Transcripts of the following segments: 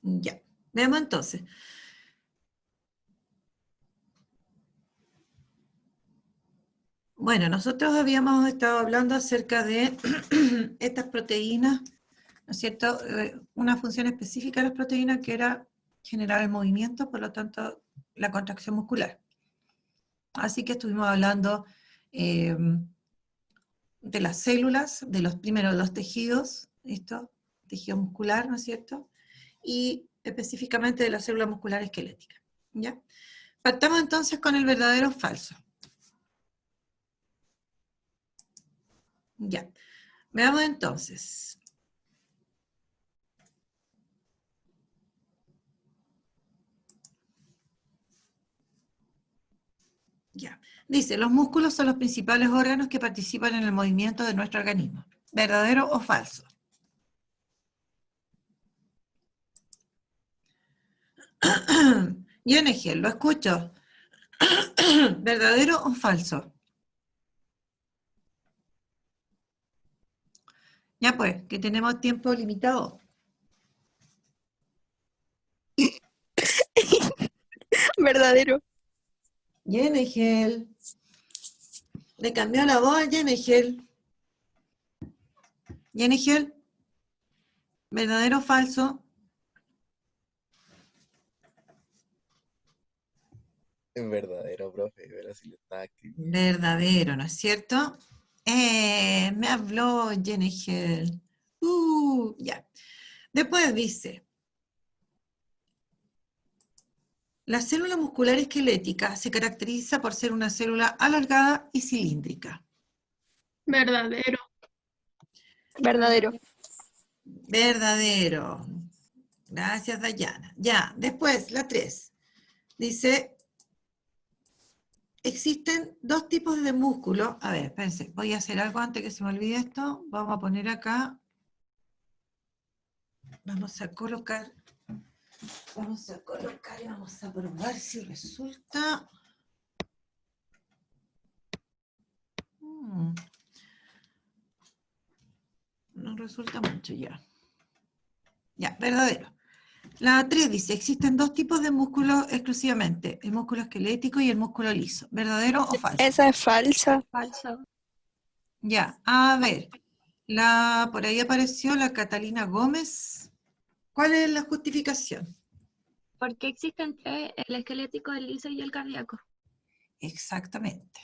Ya, veamos entonces. Bueno, nosotros habíamos estado hablando acerca de estas proteínas, ¿no es cierto? Una función específica de las proteínas que era generar el movimiento, por lo tanto, la contracción muscular. Así que estuvimos hablando de las células, primero de los tejidos, ¿listo? Tejido muscular, ¿no es cierto? Y específicamente de la célula muscular esquelética, ¿ya? Partamos entonces con el verdadero o falso. Ya, veamos entonces. Ya, dice, los músculos son los principales órganos que participan en el movimiento de nuestro organismo. ¿Verdadero o falso? Yenegel, lo escucho. ¿Verdadero o falso? Ya pues, que tenemos tiempo limitado. Verdadero. Yenegel. Le cambió la voz a Yenegel. Yenegel. ¿Verdadero o falso? Es verdadero, profe, pero si lo estaba escribiendo. Verdadero, ¿no es cierto? Me habló Yenegel. Ya. Después dice, la célula muscular esquelética se caracteriza por ser una célula alargada y cilíndrica. Verdadero. Verdadero. Verdadero. Gracias, Dayana. Ya, después, la 3. Dice, existen dos tipos de músculos. A ver, espérense, voy a hacer algo antes que se me olvide esto. Vamos a poner acá. Vamos a colocar y vamos a probar si resulta. No resulta mucho ya. Ya, verdadero. La 3 dice, existen dos tipos de músculos exclusivamente, el músculo esquelético y el músculo liso. ¿Verdadero o falso? Esa es falsa. Falso. Ya, a ver. Por ahí apareció la Catalina Gómez. ¿Cuál es la justificación? Porque existen tres, el esquelético, el liso y el cardíaco. Exactamente.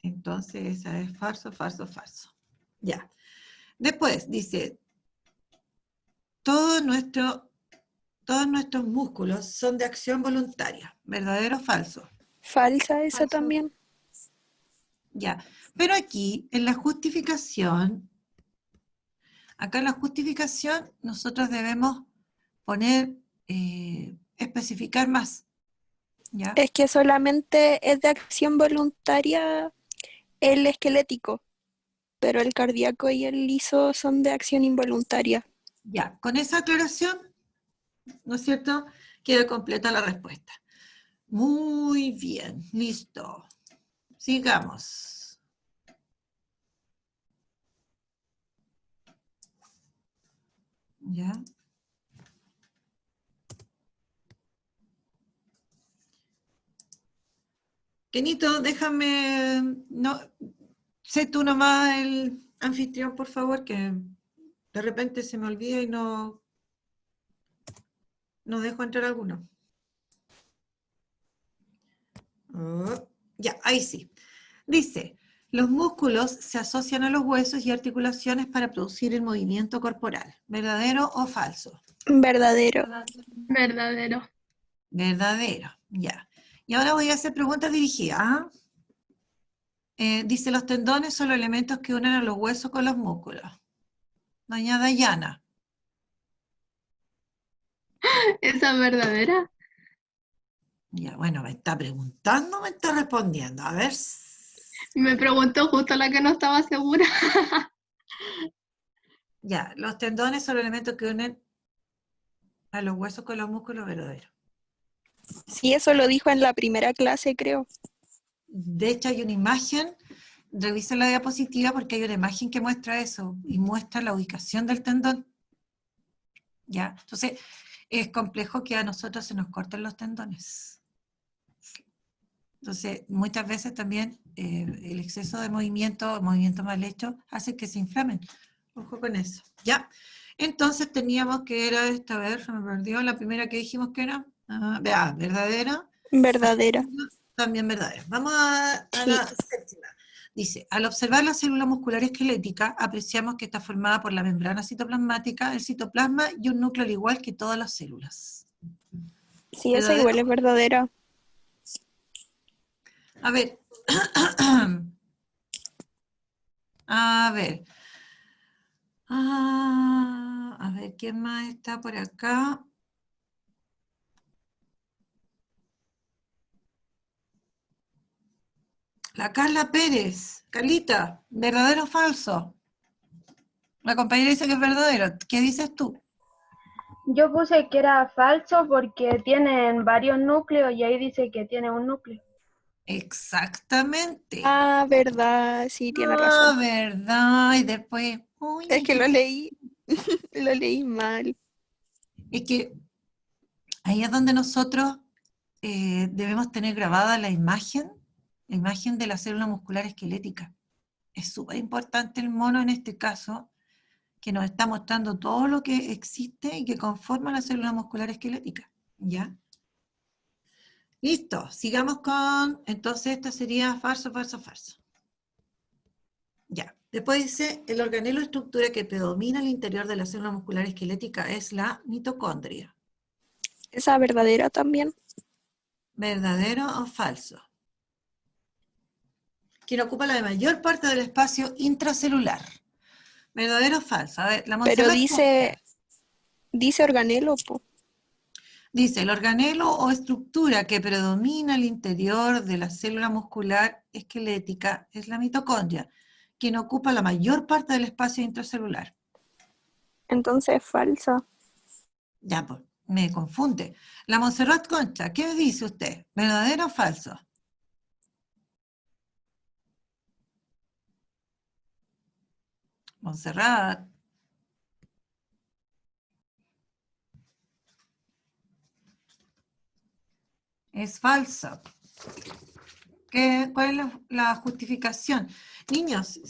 Entonces, esa es falso, falso, falso. Ya. Después dice, todos nuestros músculos son de acción voluntaria. ¿Verdadero o falso? Falsa esa Falso. también. Ya. Pero aquí, en la justificación, nosotros debemos poner, especificar más. ¿Ya? Es que solamente es de acción voluntaria el esquelético, pero el cardíaco y el liso son de acción involuntaria. Ya, con esa aclaración, ¿no es cierto?, queda completa la respuesta. Muy bien, listo. Sigamos. ¿Ya? Kenito, déjame, no, sé tú nomás el anfitrión, por favor, que de repente se me olvida y no dejo entrar alguno. Oh, ya, ahí sí. Dice, los músculos se asocian a los huesos y articulaciones para producir el movimiento corporal. ¿Verdadero o falso? Verdadero. Verdadero. Verdadero, ya. Y ahora voy a hacer preguntas dirigidas. ¿Ah? Dice, los tendones son los elementos que unen a los huesos con los músculos. Doña Dayana. ¿Esa es verdadera? Ya, bueno, me está preguntando, me está respondiendo. A ver. Me preguntó justo la que no estaba segura. Ya, los tendones son los elementos que unen a los huesos con los músculos, verdadero. Sí, eso lo dijo en la primera clase, creo. De hecho, hay una imagen, revisen la diapositiva porque hay una imagen que muestra eso y muestra la ubicación del tendón. ¿Ya? Entonces, es complejo que a nosotros se nos corten los tendones. Entonces, muchas veces también el exceso de movimiento mal hecho, hace que se inflamen. Ojo con eso, ¿ya? Entonces teníamos que era esta, a ver, se me perdió la primera que dijimos que era, verdadera, Verdadera. también verdadera. Vamos a Sí. la séptima. Dice, al observar la célula muscular esquelética, apreciamos que está formada por la membrana citoplasmática, el citoplasma y un núcleo al igual que todas las células. Sí, esa ¿Verdadero? igual es verdadera. A ver, a ver, a ver, ¿quién más está por acá? La Carla Pérez. Carlita, ¿verdadero o falso? La compañera dice que es verdadero. ¿Qué dices tú? Yo puse que era falso porque tienen varios núcleos y ahí dice que tiene un núcleo. Exactamente. Ah, verdad, sí, tiene razón. Verdad. Y después, uy, Es que lo leí, lo leí mal. es que ahí es donde nosotros debemos tener grabada la imagen de la célula muscular esquelética. Es súper importante el mono en este caso, que nos está mostrando todo lo que existe y que conforma la célula muscular esquelética. ¿Ya? Listo, sigamos con, entonces esta sería falso, falso, falso. Ya, después dice, el organelo o estructura que predomina al interior de la célula muscular esquelética es la mitocondria. Esa verdadera también. ¿Verdadero o falso? Quien ocupa la mayor parte del espacio intracelular. ¿Verdadero o falso? A ver, la Pero Montserrat dice organelo, po. dice, el organelo o estructura que predomina al interior de la célula muscular esquelética es la mitocondria, quien ocupa la mayor parte del espacio intracelular. Entonces falsa. Ya, pues, me confunde. La Montserrat Concha, ¿qué dice usted? ¿Verdadero o falso? Montserrat. Es falso. ¿Cuál es la justificación? Niños,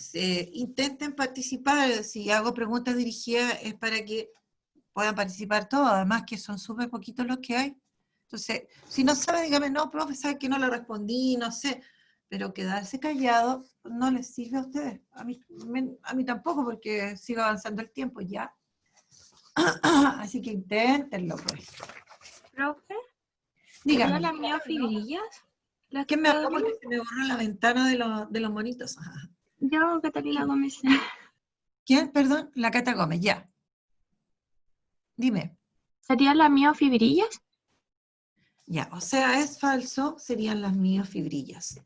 intenten participar. Si hago preguntas dirigidas es para que puedan participar todos. Además que son súper poquitos los que hay. Entonces, si no saben, dígame, no, profe, sabe que no le respondí, no sé. Pero quedarse callado no les sirve a ustedes. A mí tampoco, porque sigo avanzando el tiempo ya. Así que inténtenlo, pues. Profe, Dígame. ¿serían las miofibrillas las que ¿Quién me habló? predominan? Porque se me borró la ventana de los monitos. Ajá. Yo, Catalina Gómez. ¿Quién? Perdón, la Cata Gómez, ya. Dime. ¿Serían las miofibrillas? Ya, o sea, es falso, serían las miofibrillas.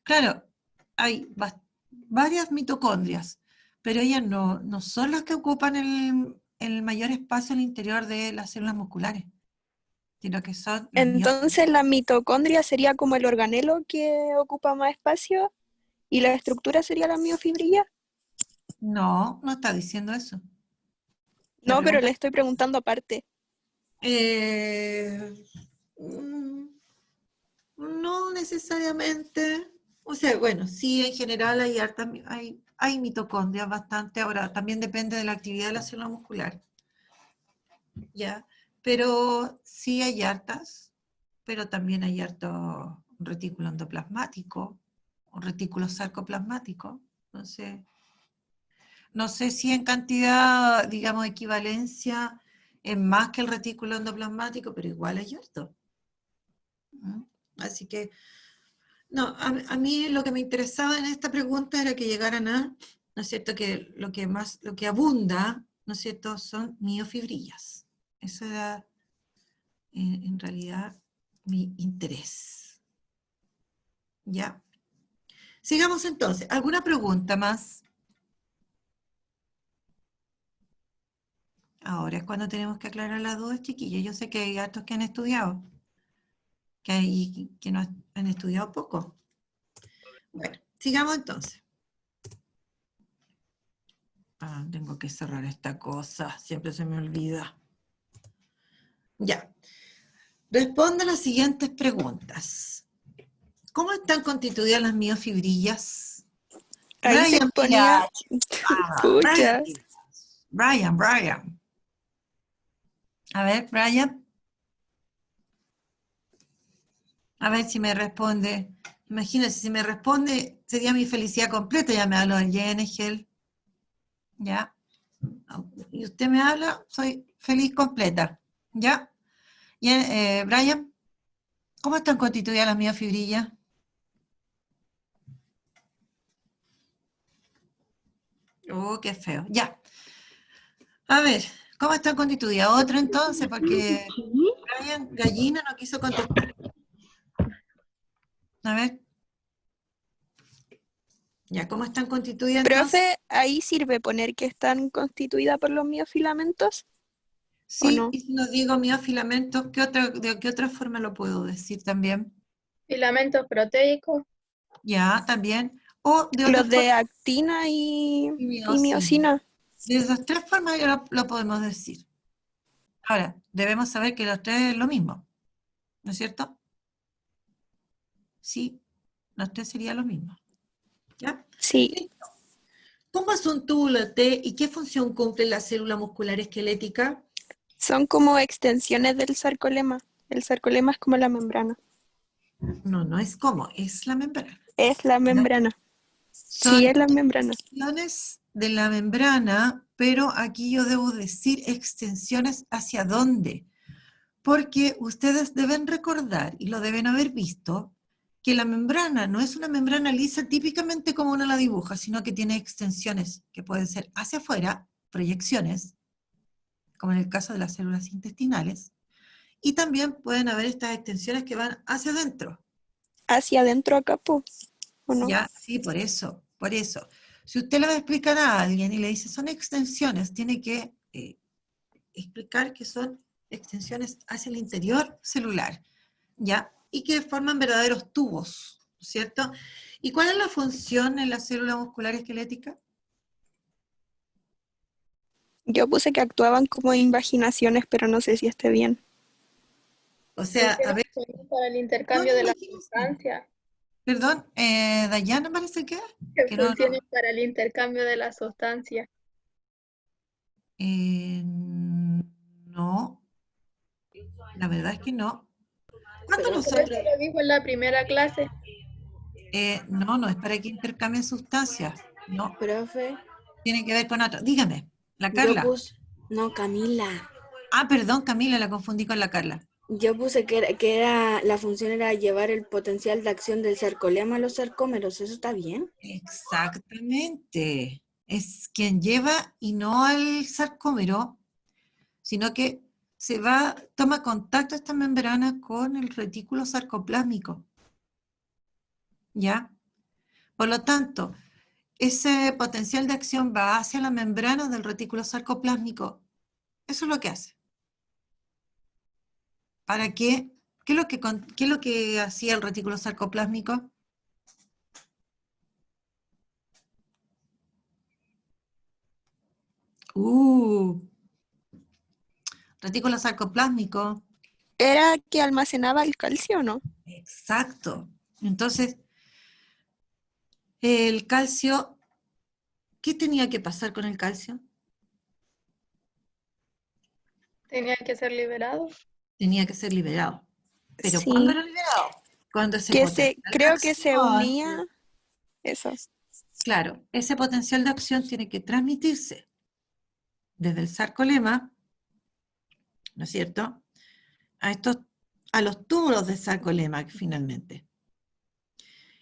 Claro, hay varias mitocondrias, pero ellas no son las que ocupan el mayor espacio al interior de las células musculares, sino que son las miofibrillas. Entonces la mitocondria sería como el organelo que ocupa más espacio y la estructura sería la miofibrilla. No, no está diciendo eso. La No, pero pregunta le estoy preguntando aparte. Eh, mm, no necesariamente. O sea, bueno, sí, en general hay mitocondrias bastante. Ahora, también depende de la actividad de la célula muscular, ¿ya? Pero sí hay hartas, pero también hay harto retículo endoplasmático o retículo sarcoplasmático. Entonces, no sé si en cantidad, digamos, equivalencia es más que el retículo endoplasmático, pero igual hay harto. ¿Mm? Así que, no, a mí lo que me interesaba en esta pregunta era que llegaran a, ¿no es cierto?, que lo que abunda, ¿no es cierto?, son miofibrillas. Eso era, en realidad, mi interés. ¿Ya? Sigamos entonces. ¿Alguna pregunta más? Ahora es cuando tenemos que aclarar las dudas, chiquillos. Yo sé que hay gatos que han estudiado, que hay que no han estudiado poco. Bueno, sigamos entonces. Tengo que cerrar esta cosa, siempre se me olvida. Ya. Responde a las siguientes preguntas. ¿Cómo están constituidas las miofibrillas? Ahí se Brian ponía, pucha, Brian. A ver, Brian. A ver si me responde. Imagínense, si me responde, sería mi felicidad completa. Ya me habló de Jenegel. ¿Ya? Y usted me habla, soy feliz completa. ¿Ya? Y, Brian, ¿cómo están constituidas las miofibrillas? Qué feo. Ya. A ver, ¿cómo están constituidas? Otro entonces, porque Brian Gallina no quiso contestar. A ver. Ya, ¿cómo están constituidas entonces? profe, ahí sirve poner que están constituidas por los miofilamentos, ¿o Sí, no? y si no digo miofilamentos, ¿de qué otra forma lo puedo decir también? Filamentos proteicos. Ya, también. O de otra Los de forma, actina y miosina. miosina. De esas tres formas ya lo podemos decir. Ahora, debemos saber que los tres es lo mismo, ¿no es cierto? Sí, los tres sería lo mismo. ¿Ya? Sí, ¿Cómo es un túbulo T y qué función cumple la célula muscular esquelética? son como extensiones del sarcolema. El sarcolema es como la membrana. No, no es como, es la membrana. Es la ¿Ya? membrana. Sí, Son es la membrana. extensiones de la membrana, pero aquí yo debo decir extensiones hacia dónde. Porque ustedes deben recordar, y lo deben haber visto, que la membrana no es una membrana lisa típicamente como uno la dibuja, sino que tiene extensiones que pueden ser hacia afuera, proyecciones, como en el caso de las células intestinales, y también pueden haber estas extensiones que van hacia adentro. Hacia adentro acá, po, ¿o no? ¿Ya? Sí, por eso, por eso. Si usted le va a explicar a alguien y le dice son extensiones, tiene que explicar que son extensiones hacia el interior celular, ¿ya? Y que forman verdaderos tubos, ¿cierto? ¿Y cuál es la función en la célula muscular esquelética? Yo puse que actuaban como invaginaciones, pero no sé si esté bien. O sea, a ver, Para el no, intercambio no de la imagínense. sustancia. Perdón, Dayana parece Que que no, funcionen para el intercambio de la sustancia. no, la verdad es que no. Cuando Pero eso nosotros, lo dijo en la primera clase. no es para que intercambien sustancias, no, Profe, tiene que ver con otro. Dígame, la yo Carla. puse, no, Camila, Perdón, Camila, la confundí con la Carla. yo puse la función era llevar el potencial de acción del sarcolema a los sarcómeros, ¿eso está bien? Exactamente. Es quien lleva y no al sarcómero, sino que toma contacto esta membrana con el retículo sarcoplásmico. ¿Ya? Por lo tanto, ese potencial de acción va hacia la membrana del retículo sarcoplásmico. Eso es lo que hace. ¿Para qué? ¿Qué es lo que hacía el retículo sarcoplásmico? Retículo sarcoplásmico. Era que almacenaba el calcio, ¿no? Exacto. Entonces, el calcio, ¿qué tenía que pasar con el calcio? Tenía que ser liberado. Tenía que ser liberado. ¿Pero cuándo Sí. era liberado? Cuando ese Que potencial de creo que se acción, unía, eso. claro, ese potencial de acción tiene que transmitirse desde el sarcolema, ¿no es cierto?, a los túbulos del sarcolema finalmente.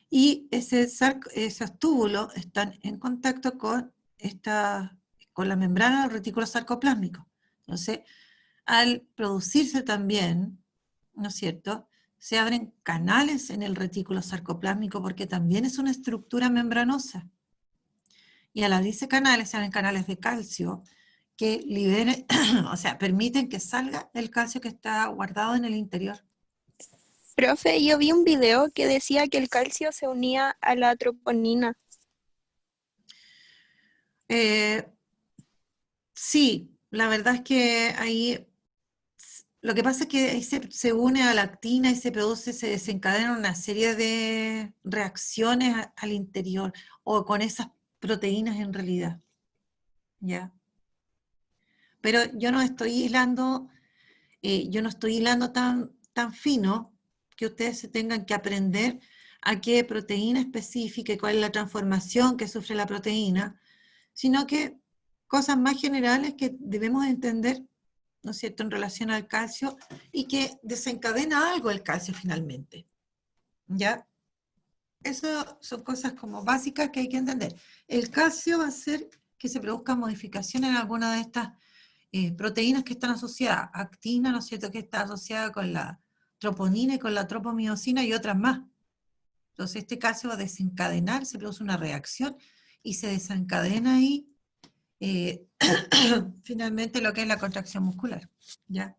Y esos túbulos están en contacto con la membrana del retículo sarcoplásmico. Entonces, al producirse también, ¿no es cierto?, se abren canales en el retículo sarcoplásmico porque también es una estructura membranosa. Y al abrirse canales, se abren canales de calcio que liberen, o sea, permiten que salga el calcio que está guardado en el interior. Profe, yo vi un video que decía que el calcio se unía a la troponina. Sí, la verdad es que ahí lo que pasa es que ahí se une a la actina y se desencadenan una serie de reacciones al interior o con esas proteínas en realidad, ¿ya? Pero yo no estoy hilando, tan fino que ustedes se tengan que aprender a qué proteína específica y cuál es la transformación que sufre la proteína, sino que cosas más generales que debemos entender, ¿no es cierto?, en relación al calcio y que desencadena algo el calcio finalmente, ¿ya? Eso son cosas como básicas que hay que entender. El calcio va a hacer que se produzcan modificaciones en alguna de estas proteínas que están asociadas. Actina, ¿no es cierto?, que está asociada con la troponina y con la tropomiosina y otras más. Entonces este calcio va a desencadenar, se produce una reacción y se desencadena ahí finalmente lo que es la contracción muscular, ¿ya?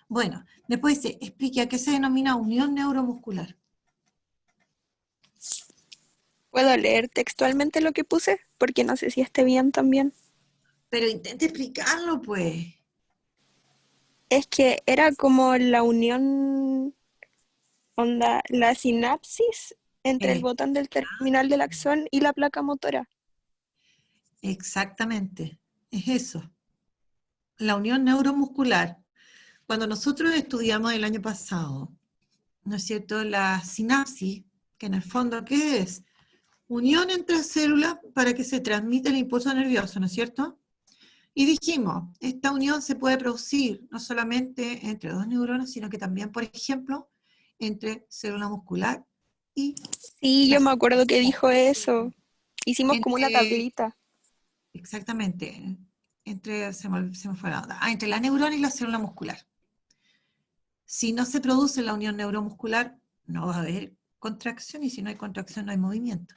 Bueno, después dice, explique a qué se denomina unión neuromuscular. ¿Puedo leer textualmente lo que puse? Porque no sé si esté bien también. Pero intente explicarlo, pues. Es que era como la unión, onda, la sinapsis entre el Eh, botón del terminal del axón y la placa motora. Exactamente, es eso. La unión neuromuscular. Cuando nosotros estudiamos el año pasado, ¿no es cierto?, la sinapsis, que en el fondo, ¿qué es? Unión entre células para que se transmita el impulso nervioso, ¿no es cierto? Y dijimos, esta unión se puede producir no solamente entre dos neuronas, sino que también, por ejemplo, entre célula muscular y Sí, la yo me célula acuerdo que muscular. dijo eso. Hicimos como una Entre, tablita. exactamente, se me fue la onda. Entre la neurona y la célula muscular. Si no se produce la unión neuromuscular, no va a haber contracción, y si no hay contracción no hay movimiento.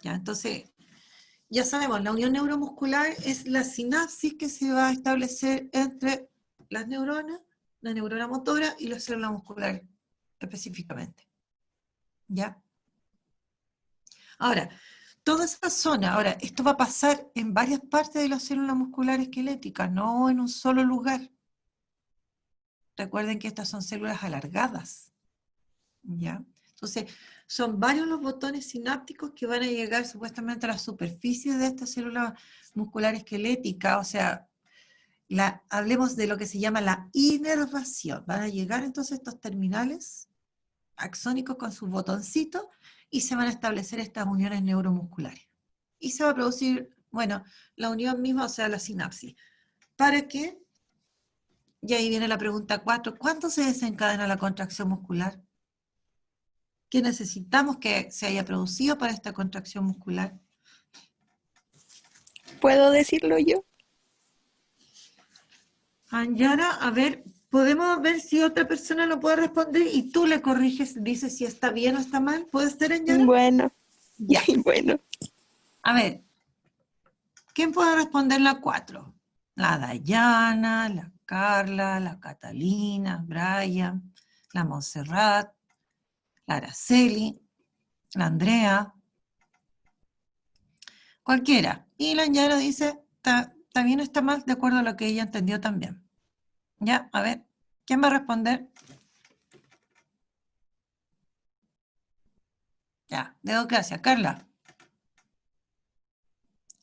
¿Ya? Entonces, ya sabemos, la unión neuromuscular es la sinapsis que se va a establecer entre las neuronas, la neurona motora y la célula muscular específicamente. ¿Ya? Ahora, toda esa zona, ahora, esto va a pasar en varias partes de la célula muscular esquelética, no en un solo lugar. Recuerden que estas son células alargadas. ¿Ya? Entonces, son varios los botones sinápticos que van a llegar supuestamente a la superficie de esta célula muscular esquelética, o sea, hablemos de lo que se llama la inervación. Van a llegar entonces estos terminales axónicos con sus botoncitos y se van a establecer estas uniones neuromusculares. Y se va a producir, bueno, la unión misma, o sea, la sinapsis. ¿Para qué? Y ahí viene la pregunta 4. ¿Cuándo se desencadena la contracción muscular? ¿Qué necesitamos que se haya producido para esta contracción muscular? ¿Puedo decirlo yo? Anyara, a ver, podemos ver si otra persona lo puede responder y tú le corriges, dices si está bien o está mal. ¿Puede ser, Anyara? Bueno, Ya. bueno. A ver, ¿quién puede responder la 4? La Dayana, la Carla, la Catalina, Brian, la Montserrat, la Araceli, la Andrea, cualquiera. Y la Anyara dice, está bien o está mal, de acuerdo a lo que ella entendió también. Ya, a ver, ¿quién va a responder? Ya, dedo gracias. Carla.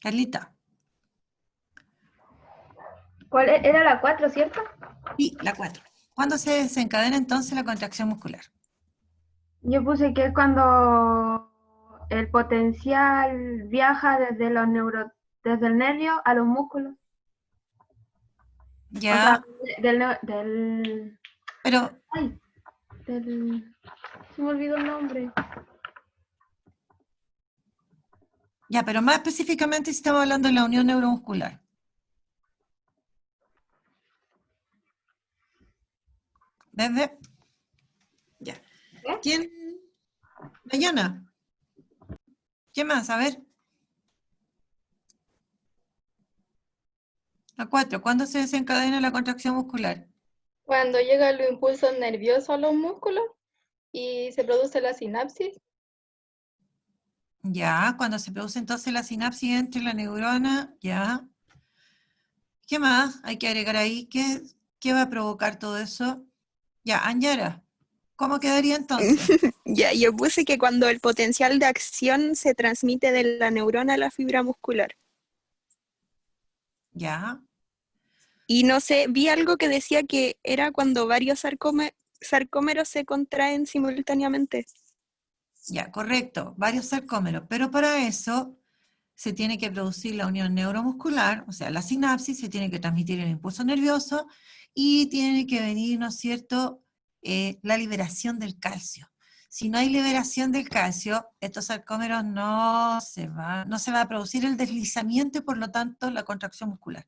Carlita. ¿Cuál era la 4, cierto? Y la 4. ¿Cuándo se desencadena entonces la contracción muscular? Yo puse que es cuando el potencial viaja desde el nervio a los músculos. O sea, Ya, del, pero ay, se me olvidó el nombre. ya, pero más específicamente si estamos hablando de la unión neuromuscular. ¿Desde? Ya. ¿Eh? ¿Quién? Dayana. ¿Quién más? A ver. La 4. ¿Cuándo se desencadena la contracción muscular? Cuando llega el impulso nervioso a los músculos y se produce la sinapsis. Ya, cuando se produce entonces la sinapsis entre la neurona, ya. ¿Qué más hay que agregar ahí? ¿Qué va a provocar todo eso? Ya, Anyara, ¿cómo quedaría entonces? Ya, yo puse que cuando el potencial de acción se transmite de la neurona a la fibra muscular. Ya, Y no sé, vi algo que decía que era cuando varios sarcómeros se contraen simultáneamente. ya, correcto, varios sarcómeros, pero para eso se tiene que producir la unión neuromuscular, o sea, la sinapsis, se tiene que transmitir el impulso nervioso y tiene que venir, ¿no es cierto?, la liberación del calcio. Si no hay liberación del calcio, estos sarcómeros no se va a producir el deslizamiento y por lo tanto la contracción muscular.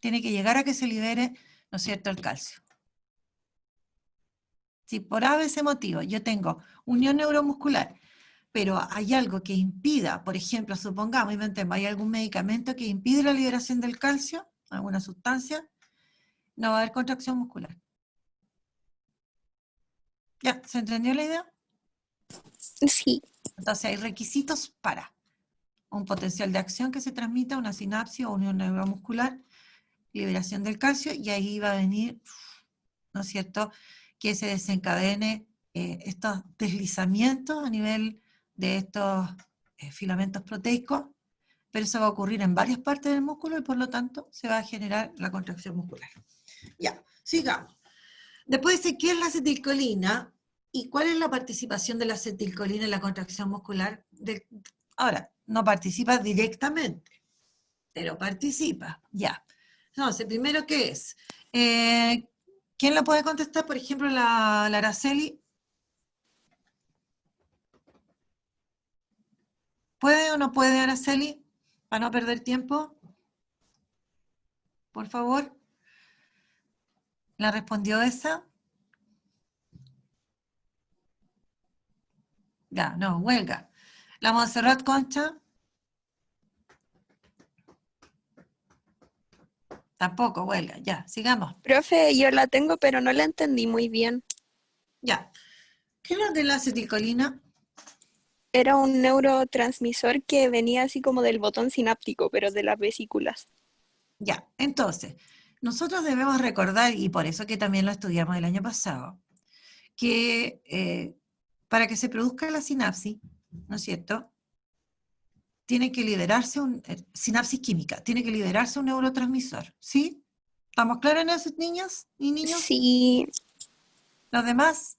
Tiene que llegar a que se libere, ¿no es cierto?, el calcio. Si por ese motivo yo tengo unión neuromuscular, pero hay algo que impida, por ejemplo, supongamos, inventemos, hay algún medicamento que impide la liberación del calcio, alguna sustancia, no va a haber contracción muscular. ¿Ya? ¿Se entendió la idea? Sí, Entonces hay requisitos para un potencial de acción que se transmita, una sinapsis o unión neuromuscular, liberación del calcio, y ahí va a venir, ¿no es cierto?, que se desencadene estos deslizamientos a nivel de estos filamentos proteicos, pero eso va a ocurrir en varias partes del músculo y por lo tanto se va a generar la contracción muscular. Ya, sigamos. Después dice, ¿qué es la acetilcolina? ¿Y cuál es la participación de la acetilcolina en la contracción muscular? Ahora, no participa directamente, pero participa, ya. Entonces, primero, ¿qué es? ¿Quién la puede contestar? Por ejemplo, la Araceli. ¿Puede o no puede, Araceli? Para no perder tiempo. Por favor. ¿La respondió esa? Ya, no, huelga. La Montserrat Concha. Tampoco, huelga. Ya, sigamos. profe, yo la tengo, pero no la entendí muy bien. Ya. ¿Qué es lo de la acetilcolina? Era un neurotransmisor que venía así como del botón sináptico, pero de las vesículas. Ya, entonces, nosotros debemos recordar, y por eso que también lo estudiamos el año pasado, que para que se produzca la sinapsis, ¿no es cierto?, tiene que liberarse sinapsis química, tiene que liberarse un neurotransmisor, ¿sí? ¿Estamos claros en eso, niñas y niños? Sí, ¿Los demás?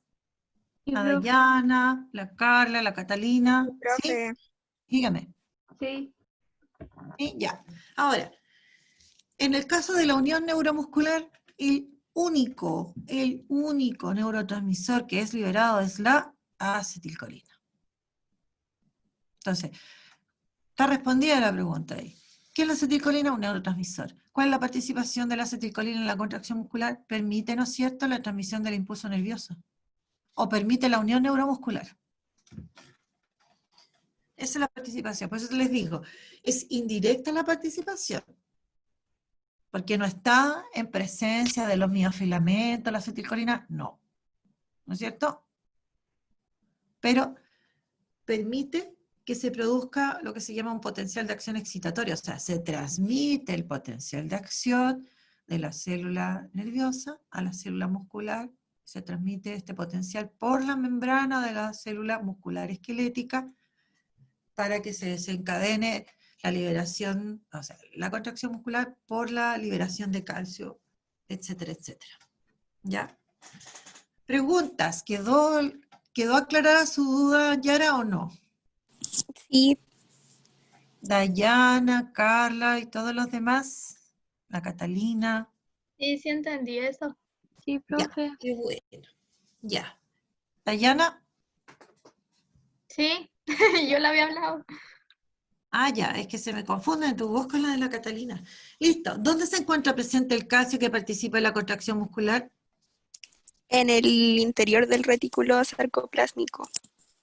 Sí, La profe. Dayana, la Carla, la Catalina, ¿sí? profe. Dígame. Sí. ¿Sí? Ya. Ahora, en el caso de la unión neuromuscular, el único neurotransmisor que es liberado es la acetilcolina. Entonces, está respondida la pregunta ahí. ¿Qué es la acetilcolina? Un neurotransmisor. ¿Cuál es la participación de la acetilcolina en la contracción muscular? Permite, ¿no es cierto?, la transmisión del impulso nervioso. O permite la unión neuromuscular. Esa es la participación. Por eso les digo, es indirecta la participación. Porque no está en presencia de los miofilamentos, la acetilcolina, no. ¿No es cierto? Pero permite que se produzca lo que se llama un potencial de acción excitatorio, o sea, se transmite el potencial de acción de la célula nerviosa a la célula muscular, se transmite este potencial por la membrana de la célula muscular esquelética para que se desencadene la liberación, o sea, la contracción muscular por la liberación de calcio, etcétera, etcétera. ¿Ya? Preguntas, ¿quedó aclarada su duda, Yara, o no? Sí, Dayana, Carla y todos los demás, la Catalina. Sí, sí entendí eso. Sí, Ya, profe. qué bueno. Ya. Dayana, Sí, yo la había hablado. ya, es que se me confunde tu voz con la de la Catalina. Listo. ¿Dónde se encuentra presente el calcio que participa en la contracción muscular? en el interior del retículo sarcoplásmico.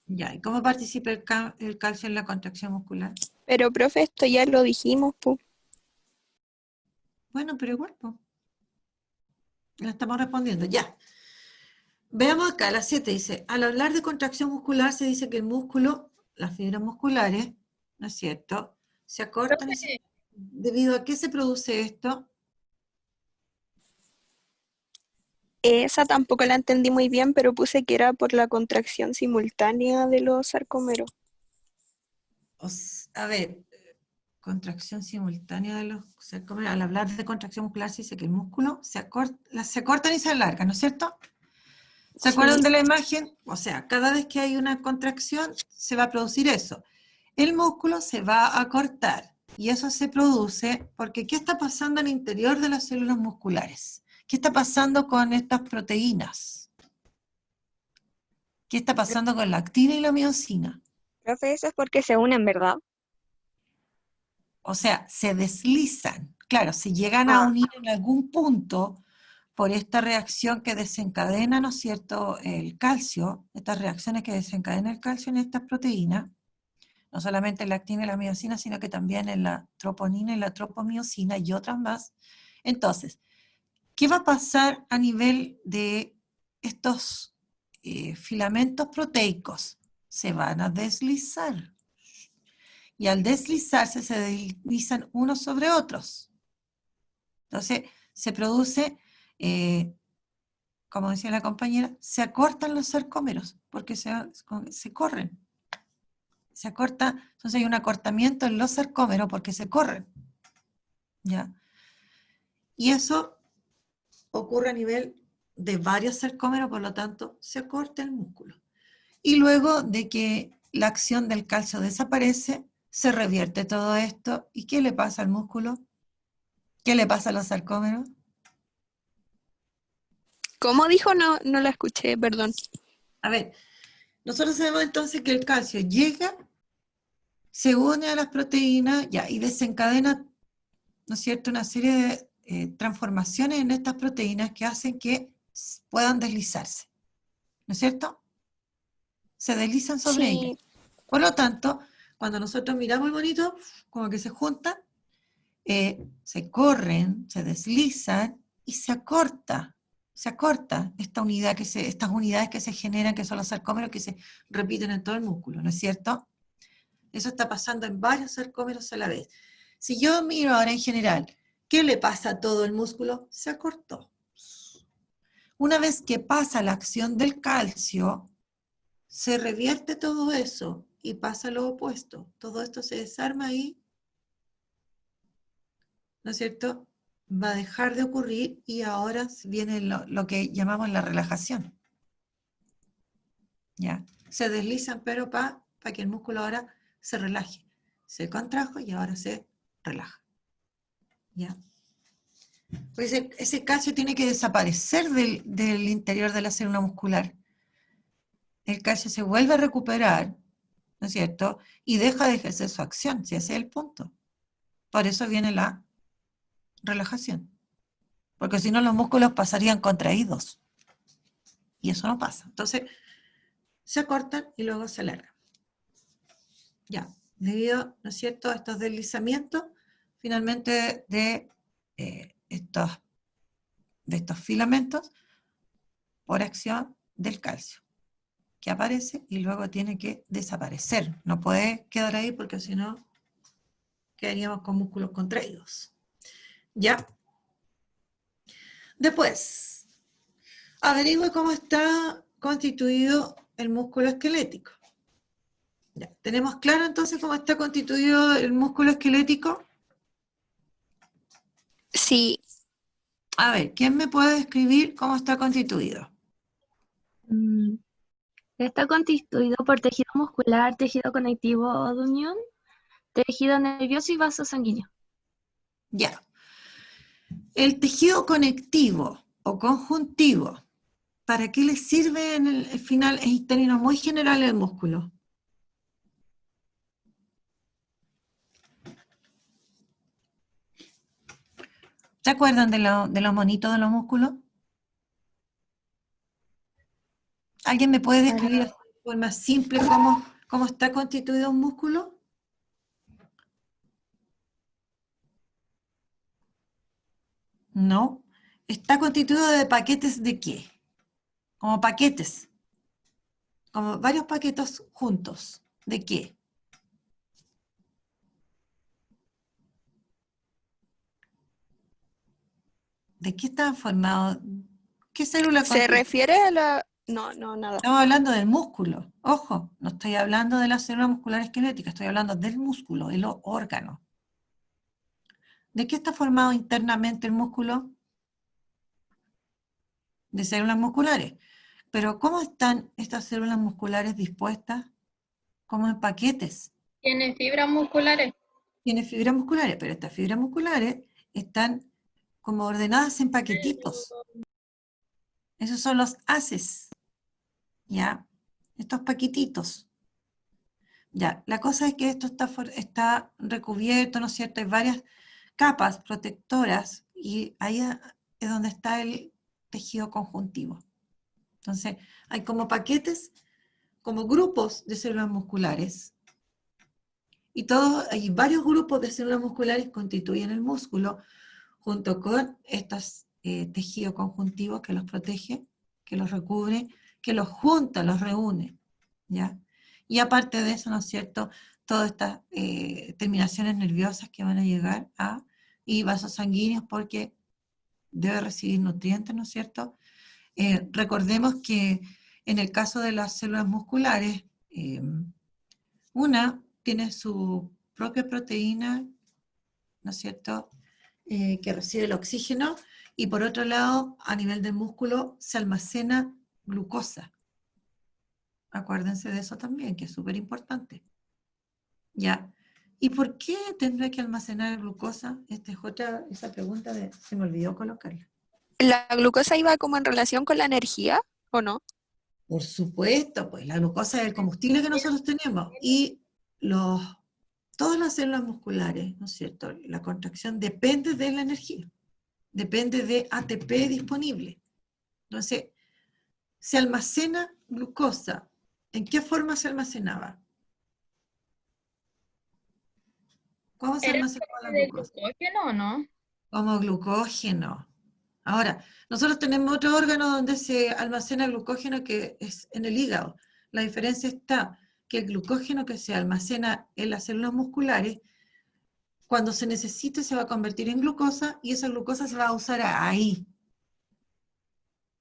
Ya, ¿y cómo participa el calcio en la contracción muscular? Pero, profe, esto ya lo dijimos, pu. Bueno, pero igual, pues, la estamos respondiendo, ya. Veamos acá, la 7 dice, al hablar de contracción muscular se dice que el músculo, las fibras musculares, ¿no es cierto?, se acortan y se... Profe, ¿Debido a qué se produce esto? Esa tampoco la entendí muy bien, pero puse que era por la contracción simultánea de los sarcómeros. A ver, contracción simultánea de los sarcómeros. Al hablar de contracción muscular se dice que el músculo se acortan y se alargan, ¿no es cierto? ¿Se acuerdan Sí. de la imagen? O sea, cada vez que hay una contracción se va a producir eso. El músculo se va a cortar y eso se produce porque ¿qué está pasando al interior de las células musculares? ¿Qué está pasando con estas proteínas? ¿Qué está pasando con la actina y la miosina? Profe, eso es porque se unen, ¿verdad? O sea, se deslizan. Claro, se llegan a unir en algún punto por esta reacción que desencadena, ¿no es cierto?, el calcio, estas reacciones que desencadena el calcio en estas proteínas, no solamente en la actina y la miosina, sino que también en la troponina y la tropomiosina y otras más. Entonces, ¿qué va a pasar a nivel de estos filamentos proteicos? Se van a deslizar. Y al deslizarse se deslizan unos sobre otros. Entonces, se produce, como decía la compañera, se acortan los sarcómeros, porque se corren. Se acorta, entonces hay un acortamiento en los sarcómeros porque se corren. ¿Ya? Y eso ocurre a nivel de varios sarcómeros, por lo tanto, se acorta el músculo. Y luego de que la acción del calcio desaparece, se revierte todo esto. ¿Y qué le pasa al músculo? ¿Qué le pasa a los sarcómeros? ¿Cómo dijo? No, no la escuché, perdón. A ver, nosotros sabemos entonces que el calcio llega, se une a las proteínas ya, y desencadena, ¿no es cierto?, una serie de transformaciones en estas proteínas que hacen que puedan deslizarse, ¿no es cierto? Se deslizan sobre ellas. Sí, Por lo tanto, cuando nosotros miramos el monito, como que se juntan, se corren, se deslizan y se acorta esta unidad estas unidades que se generan, que son los sarcómeros que se repiten en todo el músculo, ¿no es cierto? Eso está pasando en varios sarcómeros a la vez. Si yo miro ahora en general, ¿qué le pasa a todo el músculo? Se acortó. Una vez que pasa la acción del calcio, se revierte todo eso y pasa lo opuesto. Todo esto se desarma y, ¿no es cierto?, va a dejar de ocurrir y ahora viene lo que llamamos la relajación. ¿Ya? Se deslizan, pero para que el músculo ahora se relaje. Se contrajo y ahora se relaja. ¿Ya? Pues ese calcio tiene que desaparecer del interior de la célula muscular. El calcio se vuelve a recuperar, ¿no es cierto?, y deja de ejercer su acción, si ese es el punto. Por eso viene la relajación. Porque si no los músculos pasarían contraídos. Y eso no pasa. Entonces, se acortan y luego se alargan. Ya, debido, ¿no es cierto?, a estos deslizamientos, finalmente de estos filamentos, por acción del calcio, que aparece y luego tiene que desaparecer. No puede quedar ahí porque si no, quedaríamos con músculos contraídos. ¿Ya? Después, averigüe cómo está constituido el músculo esquelético. Ya, ¿tenemos claro entonces cómo está constituido el músculo esquelético? sí. A ver, ¿quién me puede describir cómo está constituido? Está constituido por tejido muscular, tejido conectivo o de unión, tejido nervioso y vaso sanguíneo. Ya. El tejido conectivo o conjuntivo, ¿para qué le sirve en el final, en términos muy generales, el músculo? ¿Se acuerdan de los monitos de los músculos? ¿Alguien me puede describir de forma simple cómo está constituido un músculo? No. ¿Está constituido de paquetes de qué? Como paquetes. Como varios paquetes juntos. ¿De qué? ¿De qué están formados? ¿Qué célula ¿Se constituye? refiere a la...? No, nada. Estamos hablando del músculo. Ojo, no estoy hablando de las células musculares esqueléticas, estoy hablando del músculo, de los órganos. ¿De qué está formado internamente el músculo? De células musculares. Pero ¿cómo están estas células musculares dispuestas? Como en paquetes. Tiene fibras musculares. Tiene fibras musculares, pero estas fibras musculares están como ordenadas en paquetitos. Esos son los haces. ¿Ya? Estos paquetitos. Ya, la cosa es que esto está recubierto, ¿no es cierto? Hay varias capas protectoras y ahí es donde está el tejido conjuntivo. Entonces, hay como paquetes, como grupos de células musculares. Y hay varios grupos de células musculares que constituyen el músculo, junto con estos tejidos conjuntivos que los protege, que los recubre, que los junta, los reúne, ¿ya? Y aparte de eso, ¿no es cierto?, todas estas terminaciones nerviosas que van a llegar y vasos sanguíneos porque debe recibir nutrientes, ¿no es cierto? Recordemos que en el caso de las células musculares, una tiene su propia proteína, ¿no es cierto?, que recibe el oxígeno, y por otro lado, a nivel del músculo, se almacena glucosa. Acuérdense de eso también, que es súper importante. ¿Ya? ¿Y por qué tendrá que almacenar glucosa? Esa pregunta se me olvidó colocarla. ¿La glucosa iba como en relación con la energía o no? Por supuesto, pues la glucosa es el combustible que nosotros tenemos. Y todas las células musculares, ¿no es cierto? La contracción depende de la energía. Depende de ATP disponible. Entonces, se almacena glucosa. ¿En qué forma se almacenaba? ¿Cómo se ¿Era almacenaba la de glucosa? glucógeno o no? Como glucógeno. Ahora, nosotros tenemos otro órgano donde se almacena glucógeno que es en el hígado. La diferencia está que el glucógeno que se almacena en las células musculares, cuando se necesite se va a convertir en glucosa y esa glucosa se va a usar ahí.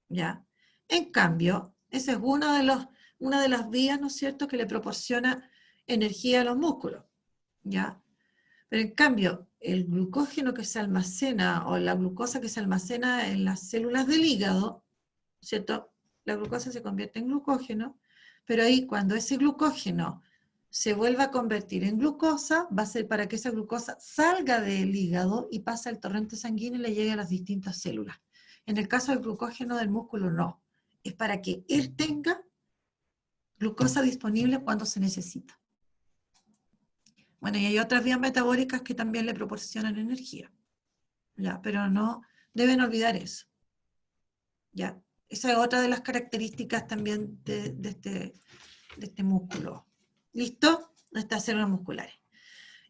¿Ya? En cambio, esa es una de las vías, ¿no es cierto?, que le proporciona energía a los músculos. ¿Ya? Pero en cambio, el glucógeno que se almacena, o la glucosa que se almacena en las células del hígado, ¿cierto? La glucosa se convierte en glucógeno, pero ahí cuando ese glucógeno se vuelva a convertir en glucosa, va a ser para que esa glucosa salga del hígado y pase al torrente sanguíneo y le llegue a las distintas células. En el caso del glucógeno del músculo, no. Es para que él tenga glucosa disponible cuando se necesita. Bueno, y hay otras vías metabólicas que también le proporcionan energía. ¿Ya? Pero no deben olvidar eso. ¿Ya? Esa es otra de las características también de este músculo. ¿Listo? De estas células musculares.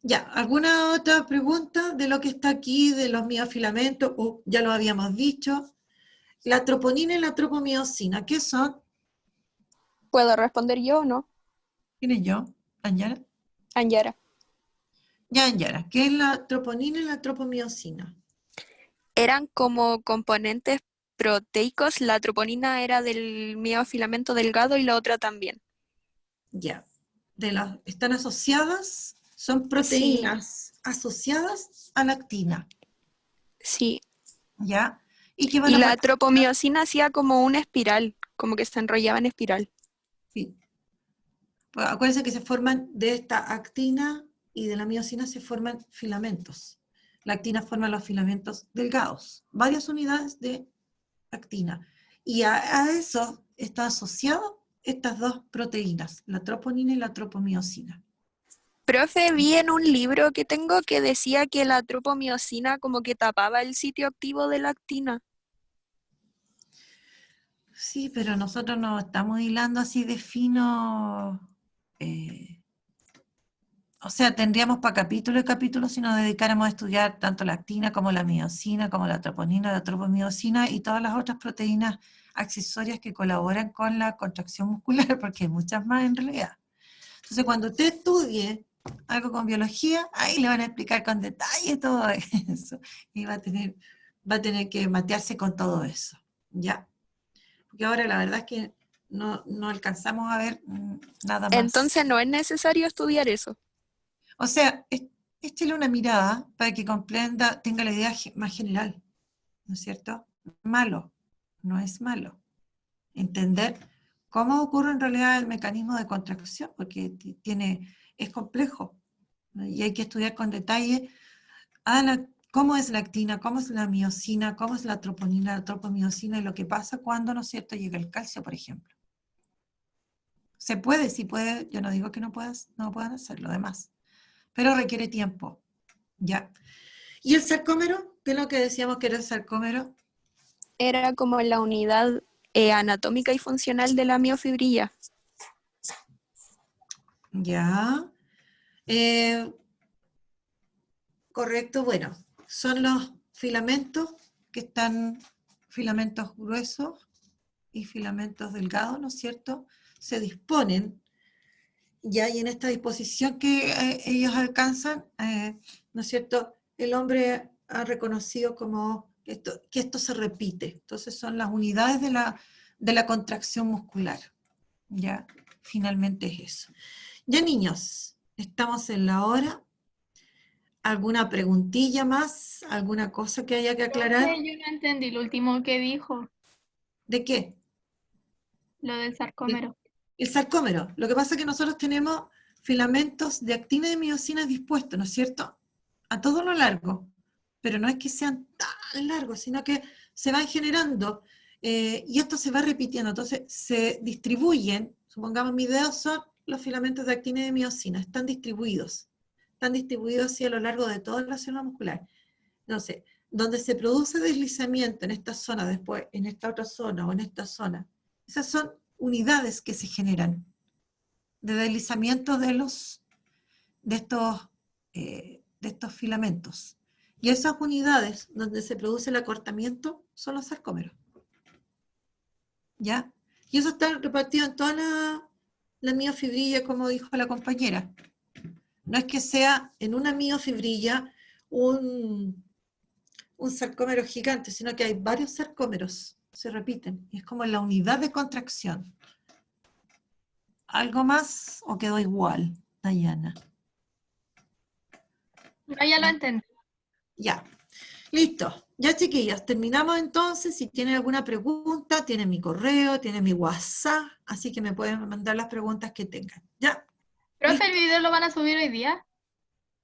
Ya, ¿alguna otra pregunta de lo que está aquí, de los miofilamentos? Ya lo habíamos dicho. La troponina y la tropomiosina, ¿qué son? ¿Puedo responder yo o no? ¿Quién es yo? ¿Anyara? Anyara. Ya, Anyara, ¿qué es la troponina y la tropomiosina? Eran como componentes proteicos. La troponina era del miofilamento delgado y la otra también. Ya. Están asociadas, son proteínas asociadas a la actina. Sí. ¿Ya? Y que van Y a la participar. tropomiosina hacía como una espiral, como que se enrollaba en espiral. Sí. Pues acuérdense que se forman de esta actina y de la miosina se forman filamentos. La actina forma los filamentos delgados, varias unidades de actina. Y a eso está asociado estas dos proteínas, la troponina y la tropomiosina. Profe, vi en un libro que tengo que decía que la tropomiosina como que tapaba el sitio activo de la actina. Sí, pero nosotros no estamos hilando así de fino. O sea, tendríamos para capítulo y capítulo si nos dedicáramos a estudiar tanto la actina como la miosina, como la troponina, la tropomiosina y todas las otras proteínas accesorias que colaboran con la contracción muscular, porque hay muchas más en realidad. Entonces, cuando usted estudie algo con biología, ahí le van a explicar con detalle todo eso. Y va a tener va a tener que matearse con todo eso, ¿ya? Porque ahora la verdad es que no alcanzamos a ver nada más. Entonces no es necesario estudiar eso. O sea, échale una mirada para que comprenda, tenga la idea más general, ¿no es cierto? Malo, no es malo. Entender cómo ocurre en realidad el mecanismo de contracción, porque es complejo, ¿no? Y hay que estudiar con detalle cómo es la actina, cómo es la miosina, cómo es la troponina, la tropomiosina, y lo que pasa cuando, ¿no es cierto?, llega el calcio, por ejemplo. Se puede, sí puede, yo no digo que no puedan hacerlo, demás, pero requiere tiempo, ¿ya? ¿Y el sarcómero? ¿Qué es lo que decíamos que era el sarcómero? Era como la unidad anatómica y funcional de la miofibrilla. Ya. Correcto, bueno, son los filamentos que están, filamentos gruesos y filamentos delgados, ¿no es cierto? Se disponen, ya, y en esta disposición que ellos alcanzan, ¿no es cierto? El hombre ha reconocido como que esto se repite. Entonces son las unidades de la contracción muscular. Ya, finalmente es eso. Ya, niños, estamos en la hora. ¿Alguna preguntilla más? ¿Alguna cosa que haya que aclarar? Profe, yo no entendí lo último que dijo, ¿De qué? lo del sarcómero. El sarcómero. Lo que pasa es que nosotros tenemos filamentos de actina y de miosina dispuestos, ¿no es cierto? A todo lo largo. Pero no es que sean tan largos, sino que se van generando y esto se va repitiendo. Entonces se distribuyen, supongamos mis dedos son los filamentos de actina y de miosina, están distribuidos así a lo largo de toda la célula muscular. Entonces, donde se produce deslizamiento en esta zona, después en esta otra zona o en esta zona, esas son unidades que se generan de deslizamiento de estos filamentos. Y esas unidades donde se produce el acortamiento son los sarcómeros. ¿Ya? Y eso está repartido en toda la miofibrilla, como dijo la compañera. No es que sea en una miofibrilla un sarcómero gigante, sino que hay varios sarcómeros, se repiten. Y es como la unidad de contracción. ¿Algo más o quedó igual, Dayana? No, ya lo entendí. Ya, listo. Ya, chiquillas, terminamos entonces. Si tienen alguna pregunta, tienen mi correo, tienen mi WhatsApp, así que me pueden mandar las preguntas que tengan. ¿Ya? Profe, ¿el ¿Listo? video lo van a subir hoy día?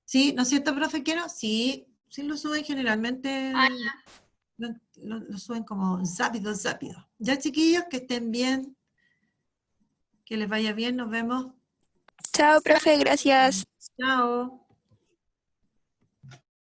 ¿Sí? ¿No es cierto, profe? ¿Que no? Sí, sí lo suben generalmente. Ah, Lo suben como rápido. Ya, chiquillos, que estén bien, que les vaya bien, nos vemos. Chao, profe, gracias. Chao.